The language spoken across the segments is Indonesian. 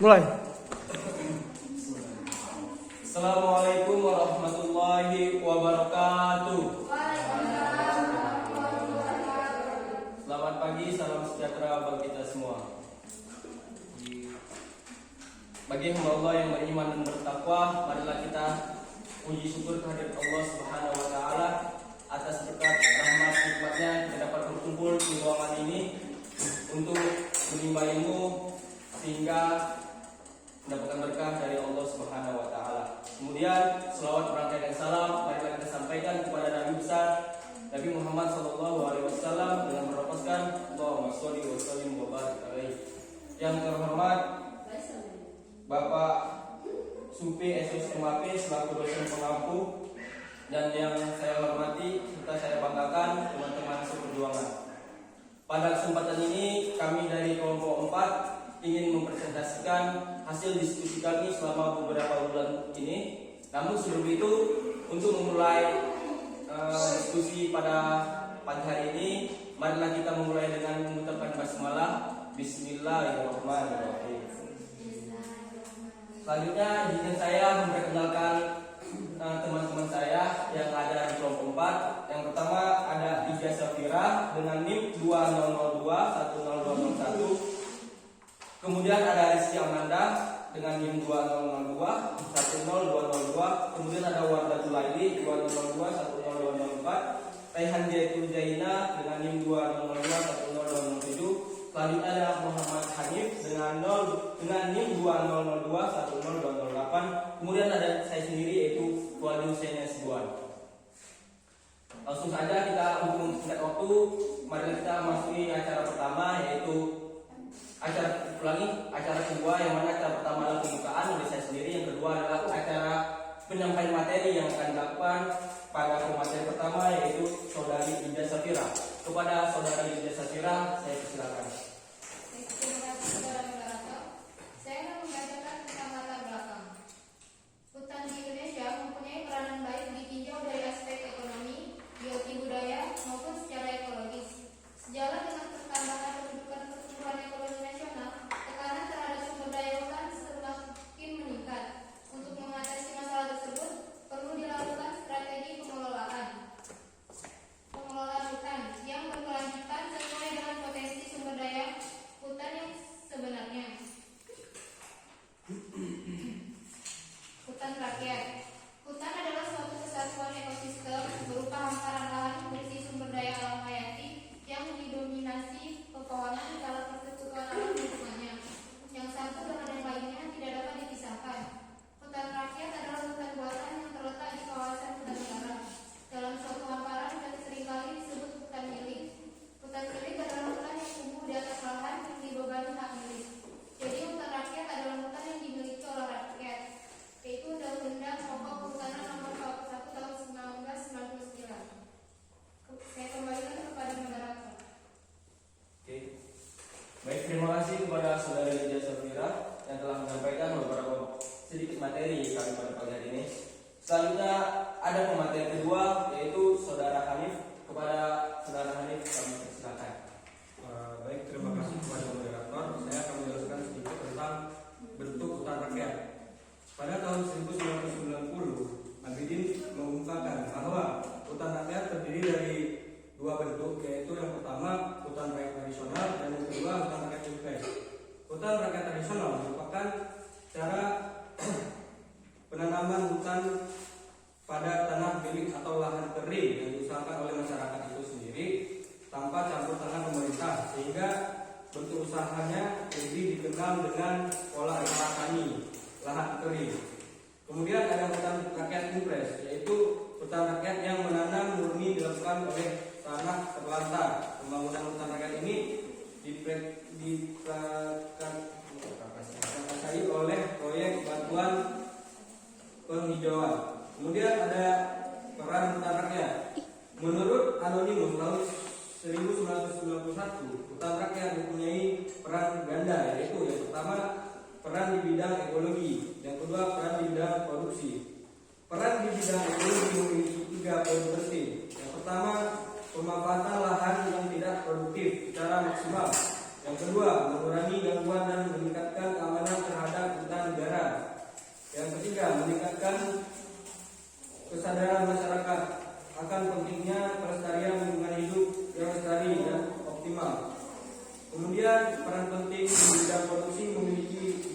Mulai. Assalamualaikum warahmatullahi wabarakatuh. Selamat pagi, salam sejahtera bagi kita semua. Bagi hamba Allah yang beriman dan bertakwa, marilah kita puji syukur kehadirat Allah Subhanahu wa taala atas berkat rahmat nikmatnya kita dapat berkumpul di ruangan ini untuk menimba ilmu sehingga mendapatkan berkah dari Allah Subhanahu wa taala. Kemudian selawat berangkat dan salam marilah kita sampaikan kepada Nabi besar Nabi Muhammad sallallahu alaihi wasallam dengan berlafazkan Allahumma sholli wa sallim wa barik alaihi. Yang terhormat Bapak Supi SSMAP selaku dosen pengampu, dan yang saya hormati serta saya banggakan teman-teman seperjuangan. Pada kesempatan ini kami dari kelompok 4 ingin mempresentasikan hasil diskusi kami selama beberapa bulan ini. Namun sebelum itu, untuk memulai diskusi pada pagi hari ini, marilah kita memulai dengan mengucapkan basmalah. Bismillahirrahmanirrahim. Selanjutnya izinkan saya memperkenalkan teman-teman saya yang ada di kelompok 4. Yang pertama ada Ija Safira dengan NIM 2002-10201. Kemudian ada Rizky Amanda dengan NIM 2002-10202. Kemudian ada Warda Julaili 2002-10204. Raihan Jaitul Jaina dengan NIM 2002-10207. Selanjutnya ada Muhammad Hanif dengan NIM 2002-10208. Kemudian ada saya sendiri yaitu Fuadi Hussein S2. Langsung saja kita untuk mempersingkat waktu, marilah kita masuki acara pertama, yaitu acara kedua, yang mana acara pertama adalah pembukaan oleh saya sendiri, yang kedua adalah acara penyampaian materi yang akan dilakukan pada pemateri pertama, yaitu Saudari Ija Safira. Kepada Saudari Ija Safira, saya persilakan. Terima kasih saudara moderator. Saya akan membacakan tentang latar belakang. Hutan di Indonesia mempunyai peranan baik ditinjau dari aspek ekonomi, biologi budaya maupun secara ekologis. Sejalan dengan pertambahan kedudukan pertumbuhan ekonomi nasional, tekanan terhadap sumber daya hutan semakin meningkat. Untuk mengatasi masalah tersebut, perlu dilakukan strategi pengelolaan hutan yang berkelanjutan sesuai dengan potensi sumber daya hutan yang sebenarnya. Hutan rakyat. Hutan adalah suatu kesatuan ekosistem berupa hamparan lahan berisi sumber daya alam hayati yang didominasi pepohonan dalam persetujuan alam lingkungannya, yang satu dengan yang lainnya tidak dapat dipisahkan. Hutan rakyat adalah hutan buatan yang terletak di kawasan hutan negara dalam suatu hamparan dan seringkali disebut hutan milik. Hutan milik adalah hutan yang tumbuh di atas lahan yang dibebani hak milik. Jadi hutan rakyat adalah hutan yang dimiliki oleh rakyat, yaitu Undang-Undang Pokok Kehutanan Nomor 41 Tahun 1999. Saya kembalikan kepada moderator. Oke. Baik, terima kasih kepada Saudari Ija Safira yang telah menyampaikan beberapa sedikit materi kami pada pagi hari ini. Selanjutnya ada pemateri kedua, yaitu Saudara Hanif. Kepada Saudara Hanif kami persilakan. Baik, terima kasih kepada moderator. Saya akan menjelaskan sedikit tentang bentuk hutan rakyat. Pada tahun 1990, Abidin mengungkapkan bahwa hutan rakyat terdiri dari dua bentuk, yaitu yang pertama hutan rakyat tradisional dan yang kedua hutan rakyat pilpres. Hutan rakyat tradisional merupakan cara penanaman hutan pada tanah milik atau lahan kering yang diusahakan oleh masyarakat itu sendiri tanpa campur tangan pemerintah, sehingga bentuk usahanya lebih dikenal dengan pola usaha tani lahan kering. Kemudian ada hutan rakyat pilpres, yaitu hutan rakyat yang menanam murni dilakukan oleh tanah terlantar. Pembangunan hutan rakyat ini diprakarsai oleh proyek bantuan penghijauan. Kemudian ada peran hutan rakyat. Menurut Anonimus tahun 1991, hutan rakyat mempunyai peran ganda, yaitu yang pertama peran di bidang ekologi, yang kedua peran di bidang produksi. Peran di bidang ekologi memiliki 3 poin penting. Yang pertama, pemanfaatan lahan yang tidak produktif secara maksimal. Yang kedua, mengurangi gangguan dan meningkatkan keamanan terhadap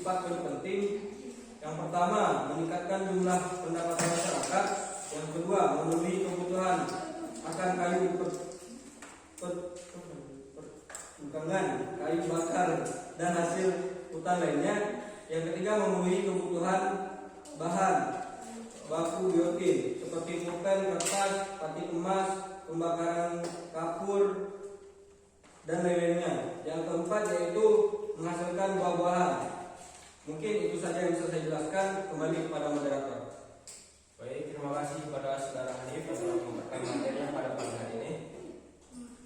4 poin penting. Yang pertama, meningkatkan jumlah pendapatan masyarakat. Yang kedua, memenuhi kebutuhan akan kayu perkebunan, kayu bakar dan hasil hutan lainnya. Yang ketiga, memenuhi kebutuhan bahan baku biotin seperti pulpen, kertas, pati emas, pembakaran kapur dan lain-lainnya. Yang keempat yaitu menghasilkan buah-buahan. Mungkin itu saja yang bisa saya jelaskan. Kembali kepada moderator. Baik, terima kasih kepada saudara Hanif yang telah memberikan materinya pada pagi hari ini.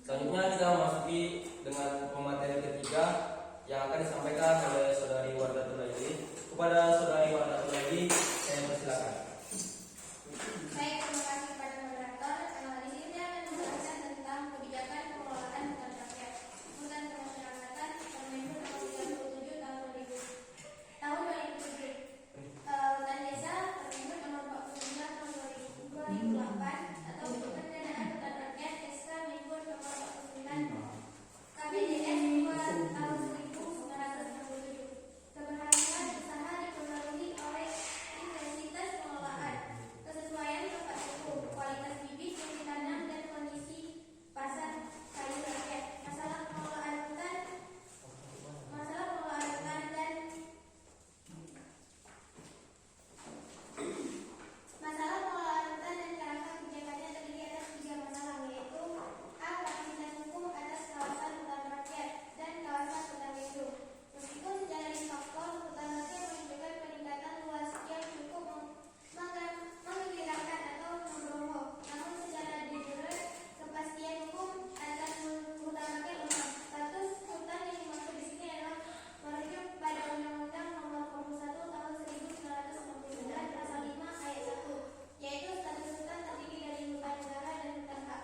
Selanjutnya kita memasuki dengan pemateri ketiga yang akan disampaikan oleh saudari Wardatul Laili. Kepada saudari Wardatul Laili, saya persilakan. Baik, terima kasih kepada moderator. Di sini saya akan menjelaskan tentang kebijakan pengelolaan hutan rakyat, hutan kemasyarakatan, Permendikbud nomor 37 tahun 2007. Hutan desa Permendikbud nomor 49 tahun 2008 atau pendanaan hutan rakyat SK Mendikbud nomor 49 KBDS 2 tahun 1967. Keberhasilan usaha dipengaruhi oleh intensitas pengelolaan, kesesuaian tempat tumbuh, kualitas bibit yang ditanam dan kondisi pasar kayu rakyat. Masalah pengelolaan hutan dan kerangka kebijakannya terdiri atas 3 masalah, yaitu A. Kapasitas hukum atas kawasan hutan rakyat dan kawasan hutan lindung. Meskipun secara de facto hutan rakyat menunjukkan peningkatan luas yang cukup menggembirakan atau mendorong, namun secara de jure kepastian hukum atas hutan rakyat lemah. Status hutan yang dimaksud di sini adalah merujuk pada Undang-Undang Nomor 21 Tahun 1999 Pasal 5 Ayat 1, yaitu status hutan terdiri dari hutan negara dan hutan hak.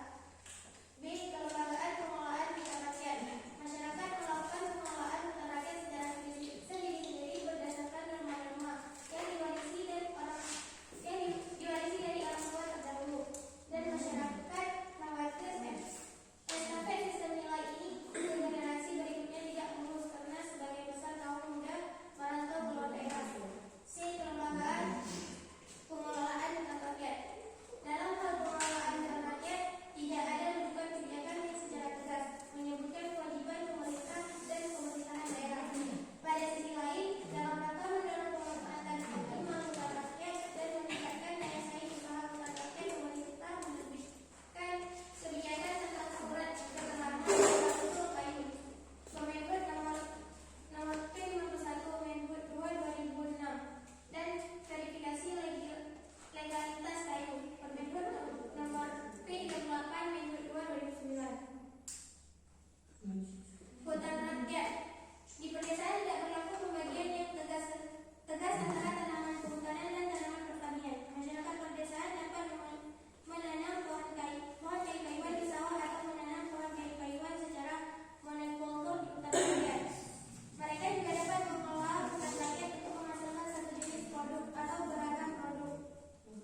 B. Kelembagaan pengelolaan hutan rakyat. Masyarakat melakukan pengelolaan hutan rakyat secara sendiri-sendiri berdasarkan norma-norma yang diwarisi dari orang tua terdahulu, dan masyarakat khawatir estafet sistem nilai ini ke generasi berikutnya tidak mulus karena sebagian besar kaum muda merantau keluar daerah. C. Kelembagaan pengelolaan hutan rakyat. Dalam hal pengelolaan hutan rakyat, tidak ada rujukan kebijakan yang secara tegas menyebutkan kewajiban pemerintah dan pemerintahan daerah. Pada sisi lain, dalam rangka mendorong pemanfaatan optimal hutan rakyat dan meningkatkan daya saing usaha hutan rakyat, pemerintah menerbitkan kebijakan tentang surat keterangan usul kayu Permendikbud nomor P51 Mendikbud 2 2006 dan verifikasi legalitas kayu Permendikbud nomor P38 Mendikbud 2 2009. Hutan rakyat. Di pedesaan tidak berlaku pembagian yang tegas antara tanaman kehutanan dan tanaman pertanian. Masyarakat pedesaan dapat menanam pohon kayu-kayuan di sawah atau menanam pohon kayu-kayuan secara monokultur di hutan rakyat. Mereka juga dapat mengelola hutan rakyat untuk menghasilkan satu jenis produk atau beragam produk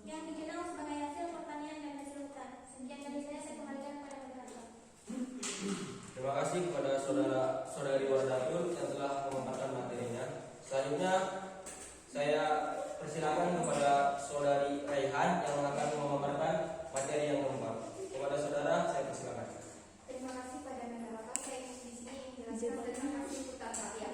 yang dikenal sebagai hasil pertanian dan hasil hutan. Sekian dari saya kembalikan kepada moderator. Terima kasih kepada saudari Wardatul yang telah memaparkan materinya. Selanjutnya saya persilakan kepada saudari Raihan yang akan memaparkan materi yang keempat. Kepada saudara saya persilakan. Terima kasih pada moderator. Saya di sini menjelaskan tentang hasil hutan rakyat.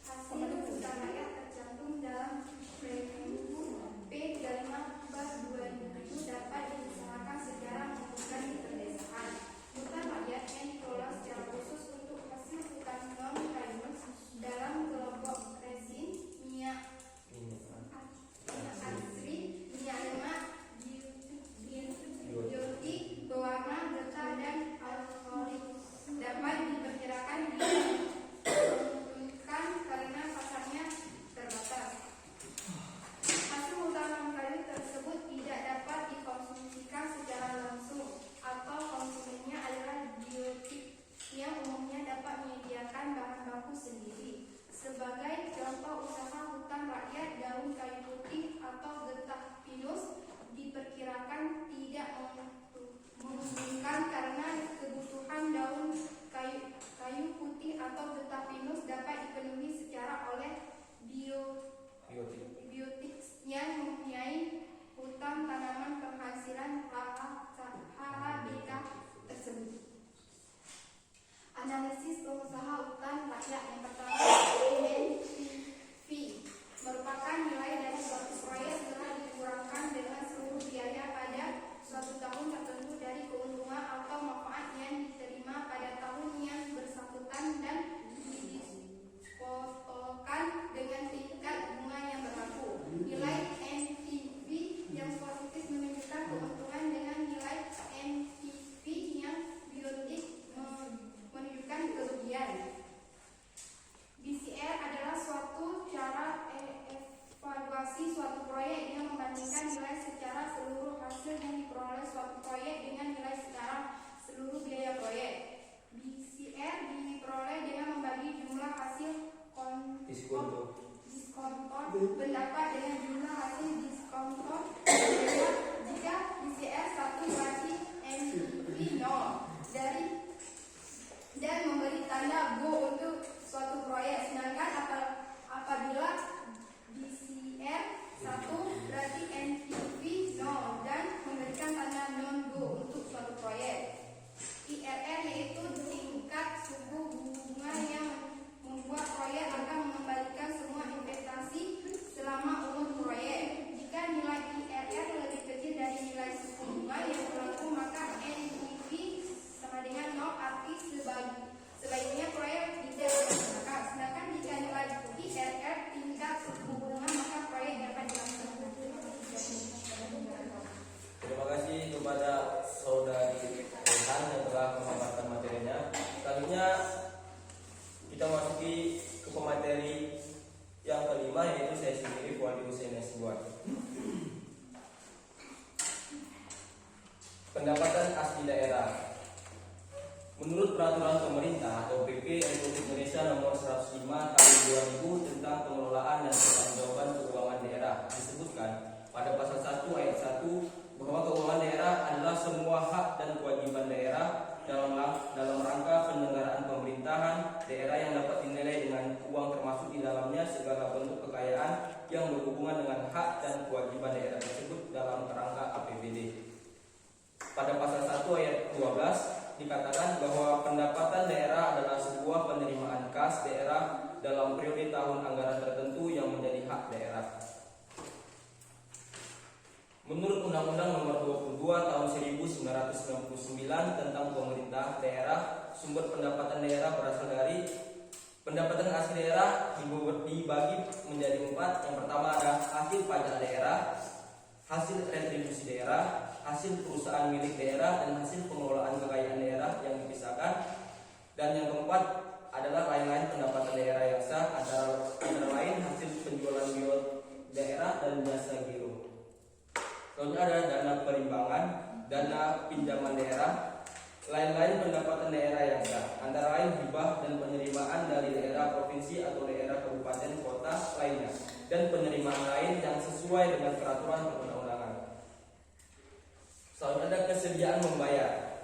Hasil hutan rakyat tercantum dalam Permendikbud P35/2007 dapat diusahakan secara mengumpulkan di pedesaan. Hutan rakyat yang dikelola secara khusus untuk hasil hutan non-kayu dalam kelompok resin, minyak asri, minyak lemak, biotik, pewarna, getah, dan diskonton pendapat dengan jumlah hasil diskonton berbeda jika DCR 1 berarti NPV 0 dan memberi tanda go untuk suatu proyek, sedangkan apabila DCR 1 berarti NPV 0 dan memberikan tanda non go untuk suatu proyek. IRR yaitu tingkat suku bunga yang membuat proyek akan mengembalikan semua investasi selama umur proyek. Jika nilai IRR lebih kecil dari nilai suku bunga yang berlaku, maka NPV sama dengan 0, arti sebaiknya proyek tidak dilaksanakan. Sedangkan jika nilai IRR tingkat suku bunga, maka proyek dapat dilaksanakan. Terima kasih kepada saudari Rehan yang telah memaparkan materinya. Selanjutnya kita masuki ke pemateri yang kelima, yaitu saya sendiri Fuadi Hussein S2. Pendapatan asli daerah. Menurut peraturan pemerintah atau PP Republik Indonesia nomor 105 tahun 2000 tentang pengelolaan dan pertanggungjawaban keuangan daerah, disebutkan pada pasal 1 ayat 1 bahwa keuangan daerah adalah semua hak dan kewajiban daerah dalam rangka penyelenggaraan pemerintahan daerah yang dapat dinilai dengan uang, termasuk di dalamnya segala bentuk kekayaan yang berhubungan dengan hak dan kewajiban daerah tersebut dalam kerangka APBD. Pada pasal 1 ayat 12 dikatakan bahwa pendapatan daerah adalah sebuah penerimaan kas daerah dalam periode tahun anggaran tertentu yang menjadi hak daerah. Menurut Undang-Undang Nomor 22 Tahun 1999 tentang pemerintah daerah, sumber pendapatan daerah berasal dari pendapatan asli daerah dibagi menjadi 4. Yang pertama ada hasil pajak daerah, hasil retribusi daerah, hasil perusahaan milik daerah, dan hasil pengelolaan kekayaan daerah yang dipisahkan. Dan yang keempat adalah lain-lain pendapatan daerah yang sah, antara lain hasil penjualan giro daerah dan jasa giro. Selanjutnya ada dana perimbangan, dana pinjaman daerah, lain-lain pendapatan daerah yang sah, antara lain hibah dan penerimaan dari daerah provinsi atau daerah kabupaten kota lainnya, dan penerimaan lain yang sesuai dengan peraturan perundang-undangan. Selanjutnya ada kesediaan membayar.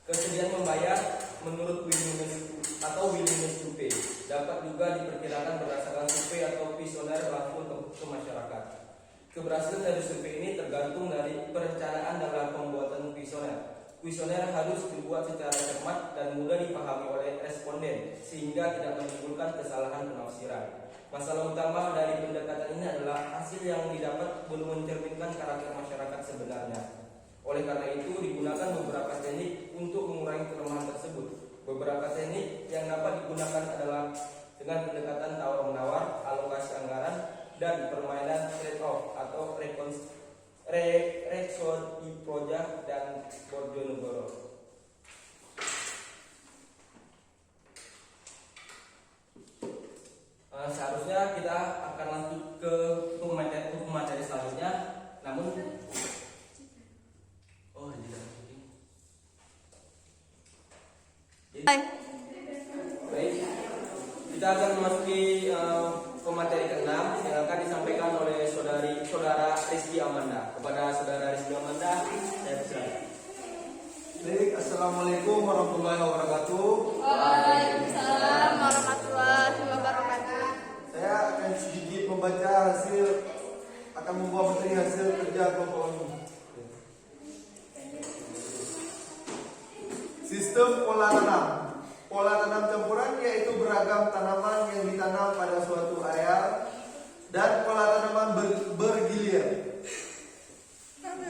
Kesediaan membayar menurut willingness to pay dapat juga diperkirakan berdasarkan survei atau kuesioner langsung ke masyarakat. Keberhasilan dari survei ini tergantung dari perencanaan dalam pembuatan kuesioner. Kuesioner harus dibuat secara cermat dan mudah dipahami oleh responden sehingga tidak menimbulkan kesalahan penafsiran. Masalah utama dari pendekatan ini adalah hasil yang didapat belum mencerminkan karakter masyarakat sebenarnya. Oleh karena itu digunakan beberapa teknik untuk mengurangi kelemahan tersebut. Beberapa teknik yang dapat digunakan adalah dengan pendekatan tawar-menawar, alokasi anggaran, dan permainan trade-off atau reksodi project dan Bojonegoro. Seharusnya kita akan lanjut ke materi selanjutnya, namun baik, kita akan memasuki pemateri ke-6 yang akan disampaikan oleh saudara Rizky Amanda. Kepada saudara Rizky Amanda, saya persilakan. Baik, assalamualaikum warahmatullahi wabarakatuh. Waalaikumsalam warahmatullahi wabarakatuh. Saya akan sedikit membawa materi hasil kerja kelompok ini. Sistem pola tanam. Pola tanam campuran yaitu beragam tanaman yang ditanam pada suatu area dan pola tanaman bergilir.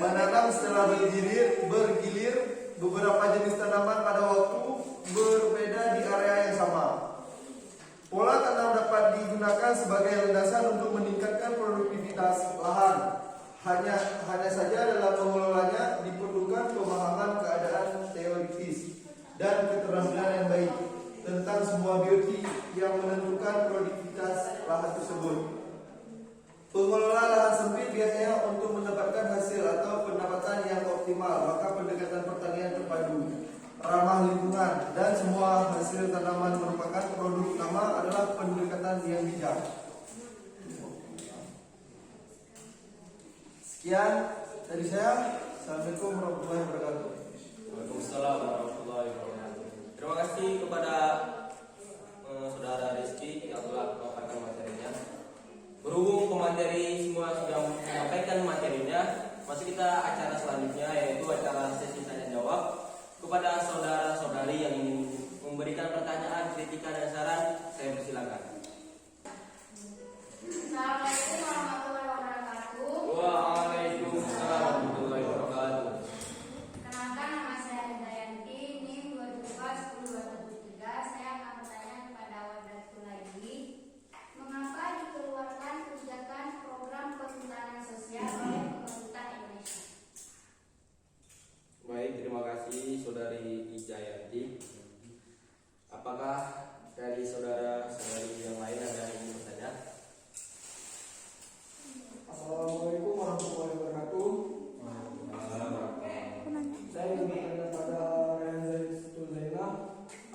Menanam setelah bergilir beberapa jenis tanaman pada waktu berbeda di area yang sama. Pola tanam dapat digunakan sebagai landasan untuk meningkatkan produktivitas lahan. Hanya saja dalam mengelolanya diperlukan pemahaman keadaan teoritis dan keterampilan yang baik tentang semua biotik yang menentukan produktivitas lahan tersebut. Pengelola lahan sempit biasanya untuk mendapatkan hasil atau pendapatan yang optimal, maka pendekatan pertanian terpadu, ramah lingkungan, dan semua hasil tanaman merupakan produk utama adalah pendekatan yang bijak. Sekian dari saya. Assalamualaikum warahmatullahi wabarakatuh. Waalaikumsalam warahmatullahi wabarakatuh. Terima kasih kepada saudara Rizky yang telah memaparkan materinya. Berhubung pemateri semua sudah menyampaikan materinya, masih kita acara selanjutnya yaitu acara sesi tanya jawab. Kepada saudara-saudari yang ingin memberikan pertanyaan, kritikan dan saran, saya persilakan. Assalamualaikum warahmatullahi wabarakatuh. Waalaikumsalam warahmatullahi wabarakatuh. Kenalkan, nama saya Ridayanti, NIM 221023. Saya akan bertanya kepada Wadatul lagi, mengapa dikeluarkan kebijakan program perhutanan sosial oleh pemerintah Indonesia? Baik, terima kasih saudari Ijayanti. Apakah dari saudara-saudari yang lain ada yang ingin bertanya? Assalamualaikum warahmatullahi wabarakatuh. Saya ingin bertanya pada Reza Zaina,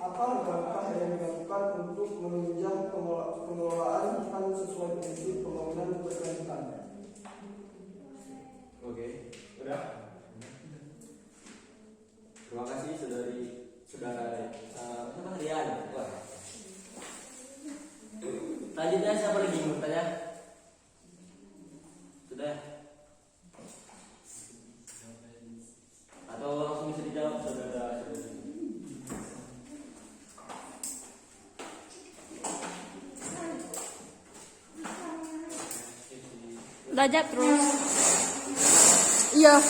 apa langkah yang dilakukan untuk menunjang pengelolaan hutan sesuai prinsip pembangunan berkelanjutan? Oke, udah. Terima kasih saudara Rian. Wah. Selanjutnya siapa lagi yang bertanya? Sudah? Atau langsung bisa dijawab saudara-saudari? Belajar terus. Iya.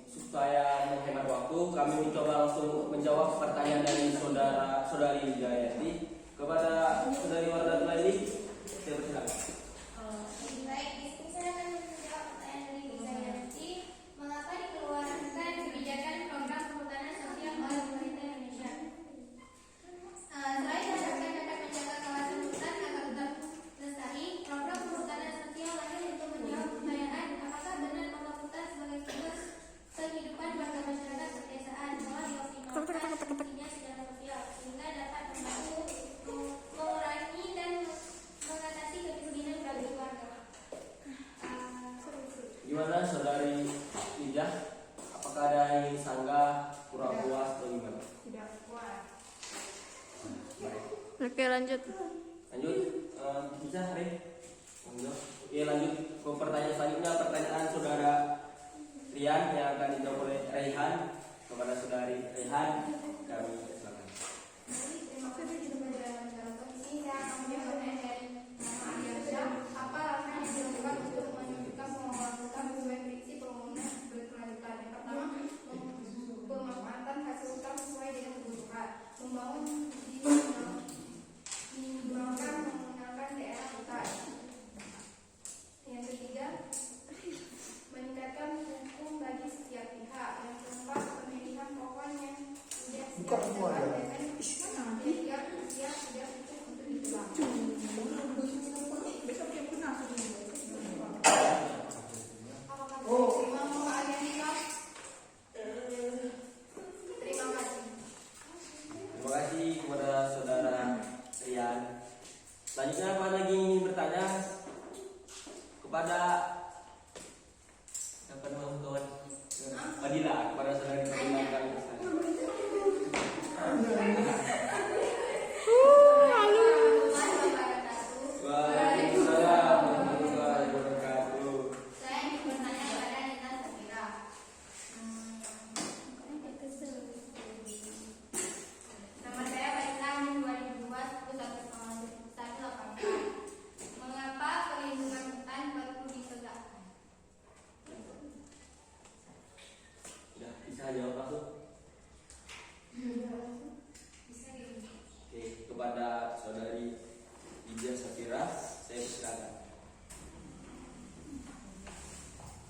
Supaya menghemat waktu, kami mencoba langsung menjawab pertanyaan dari saudari Jayati. Kepada saudari Wardah Laili, saya persilakan. Baik, di sini saya akan menjawab pertanyaan dari Ibu Zayanti. Mengapa dikeluarkan kebijakan program perhutanan sosial oleh pemerintah Indonesia? Selain diharapkan dapat menjaga kawasan hutan agar tetap lestari, program perhutanan sosial lahir untuk menjawab pertanyaan apakah benar bahwa hutan sebagai sumber kehidupan warga masyarakat pedesaan telah dioptimalkan fungsinya secara sosial sehingga dapat membantu mengurangi dan mengatasi kemiskinan bagi warga. Gimana saudari Ijah? Apakah ada yang ingin sanggah, kurang puas atau gimana? Tidak kuat. Baik. Oke, lanjut. Lanjut, bisa hari? Oke, lanjut ke pertanyaan selanjutnya. Pertanyaan saudara Rian yang akan dijawab oleh Raihan. Kepada saudari Raihan, kami silakan. Terima kasih kepada masyarakat ini. Saya akan menjawab pertanyaan dari nama Adiansyah. Apa langkah yang dilakukan untuk menunjukkan pengelolaan hutan sesuai prinsip pembangunan berkelanjutan? Yang pertama, pemanfaatan hasil hutan sesuai dengan kebutuhan. Membangun dikembangkan menggunakan daerah hutan. Yang ketiga, meningkatkan hukum bagi setiap pihak. Yang keempat, pemilihan pohon yang sudah siap ditebang dengan sehingga usia sudah cukup untuk ditebang. Apakah mau ada yang jawab? Terima kasih. Terima kasih kepada saudara Rian. Selanjutnya apa lagi yang ingin bertanya kepada siapa nama kawan? Fadila, kepada saudari Fadila kami persilakan. Waalaikumsalam warahmatullahi wabarakatuh. Saya ingin bertanya kepada Nina Safira. Nama saya Faisal, NIM 2002-118. Mengapa perlindungan hutan perlu ditegakkan? Sudah bisa jawab langsung. Bisa gitu. Oke, kepada saudari Ijah Safira, saya persilakan.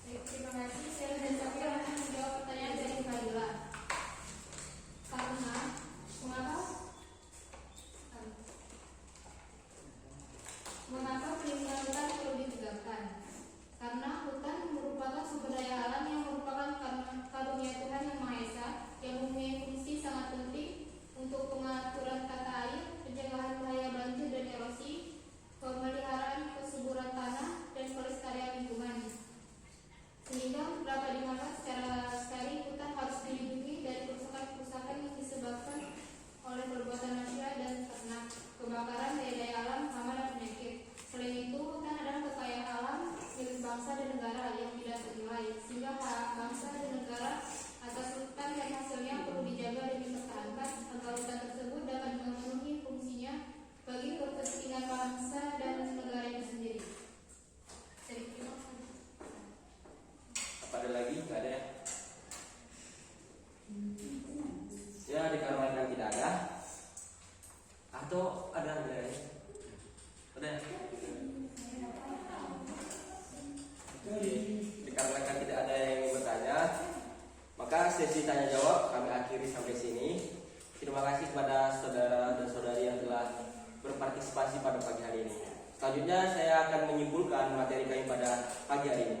Terima kasih. Saya dan Safira akan menjawab pertanyaan dari Fadila. Karena mengapa perlindungan hutan atau ada ya? Ada. Oke, dikarenakan tidak ada yang ingin bertanya, maka sesi tanya jawab kami akhiri sampai sini. Terima kasih kepada saudara dan saudari yang telah berpartisipasi pada pagi hari ini. Selanjutnya saya akan menyimpulkan materi kami pada pagi hari ini.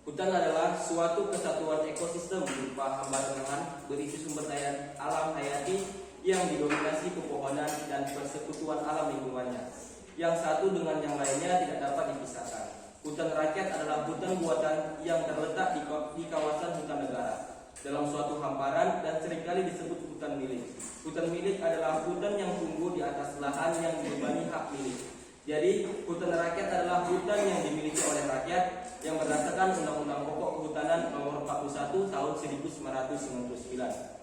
Hutan adalah suatu kesatuan ekosistem berupa hamparan lahan berisi sumber daya alam hayati yang didominasi pepohonan dan persekutuan alam lingkungannya, yang satu dengan yang lainnya tidak dapat dipisahkan. Hutan rakyat adalah hutan buatan yang terletak di kawasan hutan negara dalam suatu hamparan dan seringkali disebut hutan milik. Hutan milik adalah hutan yang tumbuh di atas lahan yang dibebani hak milik. Jadi, hutan rakyat adalah hutan yang dimiliki oleh rakyat yang berdasarkan Undang-Undang Pokok Kehutanan Nomor 41 Tahun 1999.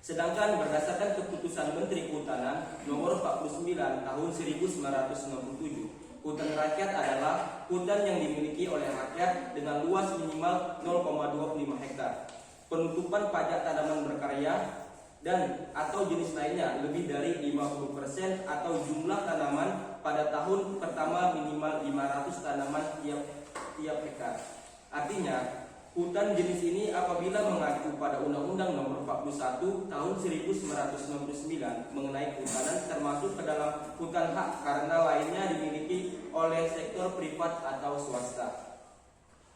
Sedangkan berdasarkan keputusan Menteri Kehutanan Nomor 49 Tahun 1997, hutan rakyat adalah hutan yang dimiliki oleh rakyat dengan luas minimal 0,25 hektar. Penutupan pajak tanaman berkarya dan atau jenis lainnya lebih dari 50% atau jumlah tanaman pada tahun pertama minimal 500 tanaman tiap hektar. Artinya, hutan jenis ini apabila mengacu pada Undang-Undang Nomor 41 Tahun 1999 mengenai kehutanan termasuk ke dalam hutan hak karena lainnya dimiliki oleh sektor privat atau swasta.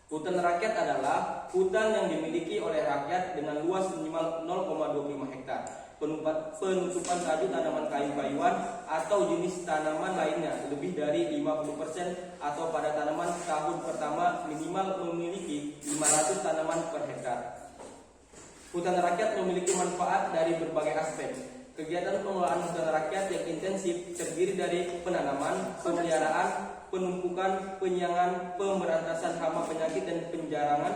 Hutan rakyat adalah hutan yang dimiliki oleh rakyat dengan luas minimal 0,25 hektar. Penutupan satu tanaman kayu-kayuan atau jenis tanaman lainnya lebih dari 50% atau pada tanaman tahun pertama minimal memiliki 500 tanaman per hektar. Hutan rakyat memiliki manfaat dari berbagai aspek. Kegiatan pengelolaan hutan rakyat yang intensif terdiri dari penanaman, pemeliharaan, penumpukan, penyiangan, pemberantasan hama penyakit dan penjarangan,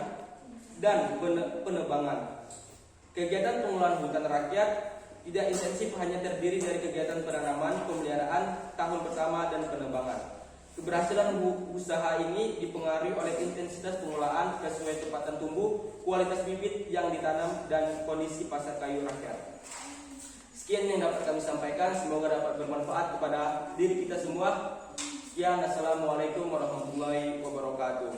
dan penebangan. Kegiatan pengelolaan hutan rakyat tidak intensif hanya terdiri dari kegiatan penanaman, pemeliharaan tahun pertama dan penebangan. Keberhasilan usaha ini dipengaruhi oleh intensitas pengelolaan, kesuaian tumbuh, kualitas bibit yang ditanam, dan kondisi pasar kayu rakyat. Sekian yang dapat kami sampaikan, semoga dapat bermanfaat kepada diri kita semua. Sekian, assalamualaikum warahmatullahi wabarakatuh.